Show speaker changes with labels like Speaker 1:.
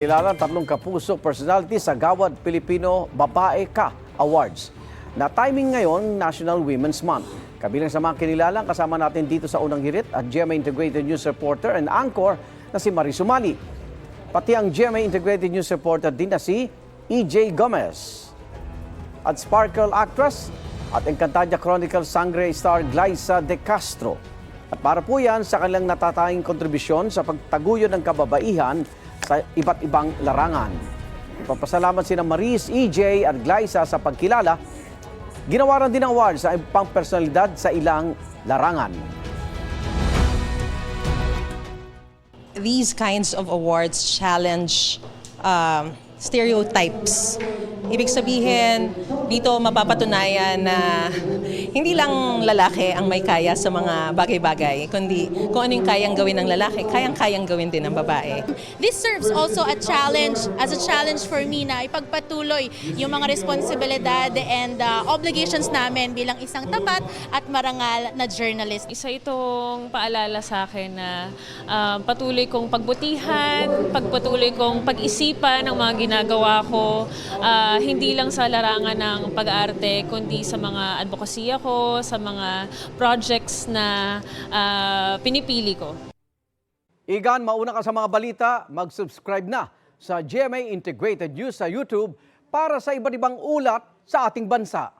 Speaker 1: Kilala tatlong kapuso personality sa Gawad Pilipino Babae Ka Awards. Na timing ngayon, National Women's Month. Kabilang sa mga kinilalang kasama natin dito sa unang hirit at GMA Integrated News Reporter and Anchor na si Marie Sumali. Pati ang GMA Integrated News Reporter din na si EJ Gomez. At Sparkle actress at Encantadia Chronicle Sangre star Glyza De Castro. At para po yan sa kanilang natatanging kontribusyon sa pagtaguyod ng kababaihan sa iba't ibang larangan. Papasalamat sina Maris, EJ at Glyza sa pagkilala. Ginawaran din ng awards sa ibang personalidad sa ilang larangan.
Speaker 2: These kinds of awards challenge stereotypes. Ibig sabihin, dito mapapatunayan na hindi lang lalaki ang may kaya sa mga bagay-bagay, kundi kung ano yung kayang gawin ng lalaki, kayang-kayang gawin din ng babae.
Speaker 3: This serves also a challenge for me na ipagpatuloy yung mga responsibilidad and obligations namin bilang isang tapat at marangal na journalist.
Speaker 4: Isa itong paalala sa akin na patuloy kong pagbutihan, patuloy kong pag-isipan ng mga ginagawa ko, hindi lang sa larangan ng pag-aarte, kundi sa mga advokasya ko, sa mga projects na pinipili ko.
Speaker 1: Igan, mauna ka sa mga balita, mag-subscribe na sa GMA Integrated News sa YouTube para sa iba't ibang ulat sa ating bansa.